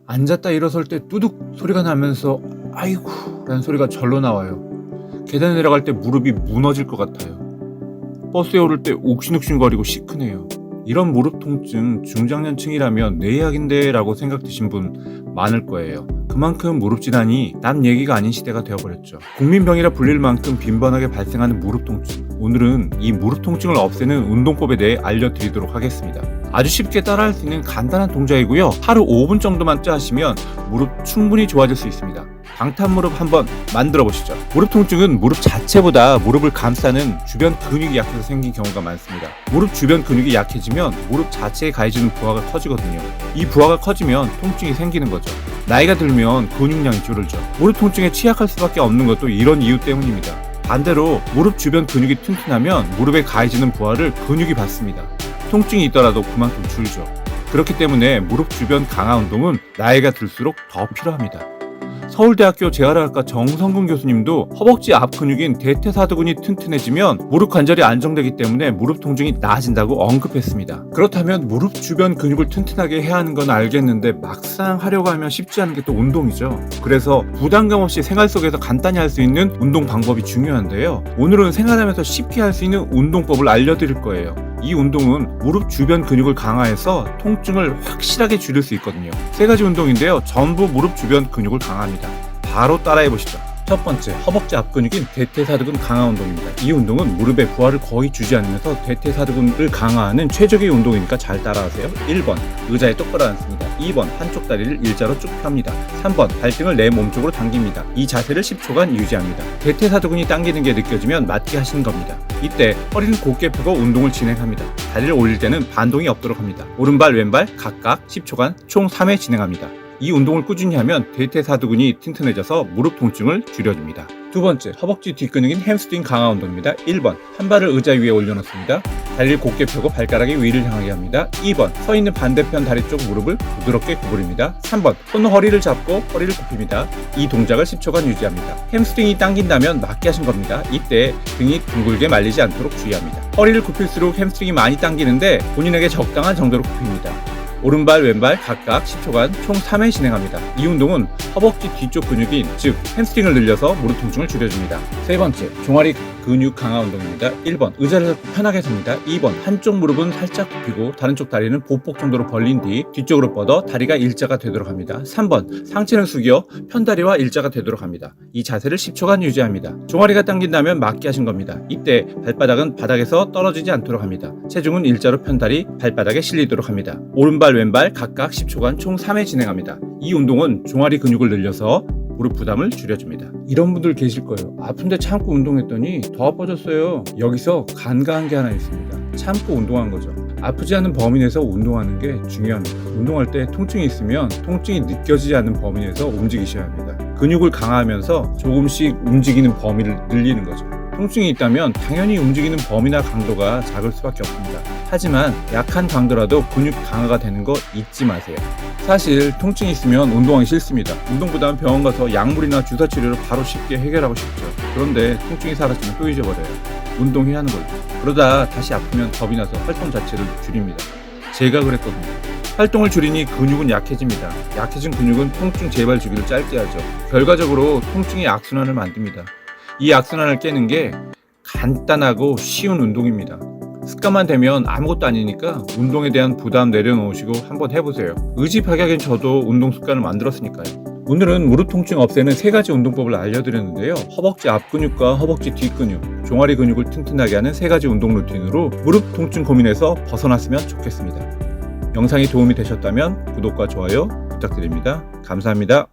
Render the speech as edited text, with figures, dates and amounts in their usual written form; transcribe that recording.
앉았다 일어설 때 뚜둑 소리가 나면서 아이고 라는 소리가 절로 나와요. 계단에 내려갈 때 무릎이 무너질 것 같아요. 버스에 오를 때 옥신옥신거리고 시큰해요. 이런 무릎 통증 중장년층이라면 내 이야기인데 라고 생각 드신 분 많을 거예요. 그만큼 무릎 질환이 남 얘기가 아닌 시대가 되어버렸죠. 국민병이라 불릴 만큼 빈번하게 발생하는 무릎 통증. 오늘은 이 무릎 통증을 없애는 운동법에 대해 알려드리도록 하겠습니다. 아주 쉽게 따라할 수 있는 간단한 동작이고요. 하루 5분 정도만 하시면 무릎 충분히 좋아질 수 있습니다. 방탄 무릎 한번 만들어 보시죠. 무릎 통증은 무릎 자체보다 무릎을 감싸는 주변 근육이 약해서 생긴 경우가 많습니다. 무릎 주변 근육이 약해지면 무릎 자체에 가해지는 부하가 커지거든요. 이 부하가 커지면 통증이 생기는 거죠. 나이가 들면 근육량이 줄어들죠. 무릎 통증에 취약할 수밖에 없는 것도 이런 이유 때문입니다. 반대로 무릎 주변 근육이 튼튼하면 무릎에 가해지는 부하를 근육이 받습니다. 통증이 있더라도 그만큼 줄죠. 그렇기 때문에 무릎 주변 강화 운동은 나이가 들수록 더 필요합니다. 서울대학교 재활학과 정성근 교수님도 허벅지 앞 근육인 대퇴사두근이 튼튼해지면 무릎 관절이 안정되기 때문에 무릎 통증이 나아진다고 언급했습니다. 그렇다면 무릎 주변 근육을 튼튼하게 해야 하는 건 알겠는데 막상 하려고 하면 쉽지 않은 게 또 운동이죠. 그래서 부담감 없이 생활 속에서 간단히 할 수 있는 운동 방법이 중요한데요. 오늘은 생활하면서 쉽게 할 수 있는 운동법을 알려드릴 거예요. 이 운동은 무릎 주변 근육을 강화해서 통증을 확실하게 줄일 수 있거든요. 3가지 운동인데요. 전부 무릎 주변 근육을 강화합니다. 바로 따라해 보시죠. 첫 번째, 허벅지 앞 근육인 대퇴사두근 강화 운동입니다. 이 운동은 무릎의 부하를 거의 주지 않으면서 대퇴사두근을 강화하는 최적의 운동이니까 잘 따라하세요. 1번, 의자에 똑바로 앉습니다. 2번, 한쪽 다리를 일자로 쭉 펴니다. 3번, 발등을 내 몸쪽으로 당깁니다. 이 자세를 10초간 유지합니다. 대퇴사두근이 당기는 게 느껴지면 맞게 하시는 겁니다. 이때 허리는 곧게 펴고 운동을 진행합니다. 다리를 올릴 때는 반동이 없도록 합니다. 오른발, 왼발 각각 10초간 총 3회 진행합니다. 이 운동을 꾸준히 하면 대퇴사두근이 튼튼해져서 무릎 통증을 줄여줍니다. 두 번째, 허벅지 뒷근육인 햄스트링 강화 운동입니다. 1번, 한 발을 의자 위에 올려놓습니다. 다리를 곧게 펴고 발가락이 위를 향하게 합니다. 2번, 서 있는 반대편 다리 쪽 무릎을 부드럽게 구부립니다. 3번, 손으로 허리를 잡고 허리를 굽힙니다. 이 동작을 10초간 유지합니다. 햄스트링이 당긴다면 맞게 하신 겁니다. 이때 등이 둥글게 말리지 않도록 주의합니다. 허리를 굽힐수록 햄스트링이 많이 당기는데 본인에게 적당한 정도로 굽힙니다. 오른발, 왼발 각각 10초간 총 3회 진행합니다. 이 운동은 허벅지 뒤쪽 근육인 즉 햄스트링을 늘려서 무릎 통증을 줄여줍니다. 세 번째, 종아리 근육 강화 운동입니다. 1번, 의자를 잡고 편하게 섭니다. 2번, 한쪽 무릎은 살짝 굽히고 다른 쪽 다리는 보폭 정도로 벌린 뒤 뒤쪽으로 뻗어 다리가 일자가 되도록 합니다. 3번, 상체를 숙여 편다리와 일자가 되도록 합니다. 이 자세를 10초간 유지합니다. 종아리가 당긴다면 맞게 하신 겁니다. 이때 발바닥은 바닥에서 떨어지지 않도록 합니다. 체중은 일자로 편다리, 발바닥에 실리도록 합니다. 오른발, 왼발 각각 10초간 총 3회 진행합니다. 이 운동은 종아리 근육을 늘려서 무릎 부담을 줄여줍니다. 이런 분들 계실 거예요. 아픈데 참고 운동했더니 더 아파졌어요. 여기서 간과한 게 하나 있습니다. 참고 운동한 거죠. 아프지 않은 범위 내에서 운동하는 게 중요합니다. 운동할 때 통증이 있으면 통증이 느껴지지 않는 범위 내에서 움직이셔야 합니다. 근육을 강화하면서 조금씩 움직이는 범위를 늘리는 거죠. 통증이 있다면 당연히 움직이는 범위나 강도가 작을 수밖에 없습니다. 하지만 약한 강도라도 근육 강화가 되는 거 잊지 마세요. 사실 통증이 있으면 운동하기 싫습니다. 운동보다는 병원 가서 약물이나 주사 치료로 바로 쉽게 해결하고 싶죠. 그런데 통증이 사라지면 또 잊어버려요. 운동해야 하는 거죠. 그러다 다시 아프면 겁이 나서 활동 자체를 줄입니다. 제가 그랬거든요. 활동을 줄이니 근육은 약해집니다. 약해진 근육은 통증 재발 주기를 짧게 하죠. 결과적으로 통증이 악순환을 만듭니다. 이 악순환을 깨는 게 간단하고 쉬운 운동입니다. 습관만 되면 아무것도 아니니까 운동에 대한 부담 내려놓으시고 한번 해보세요. 의지박약인 저도 운동 습관을 만들었으니까요. 오늘은 무릎 통증 없애는 3가지 운동법을 알려드렸는데요. 허벅지 앞 근육과 허벅지 뒷 근육, 종아리 근육을 튼튼하게 하는 3가지 운동 루틴으로 무릎 통증 고민에서 벗어났으면 좋겠습니다. 영상이 도움이 되셨다면 구독과 좋아요 부탁드립니다. 감사합니다.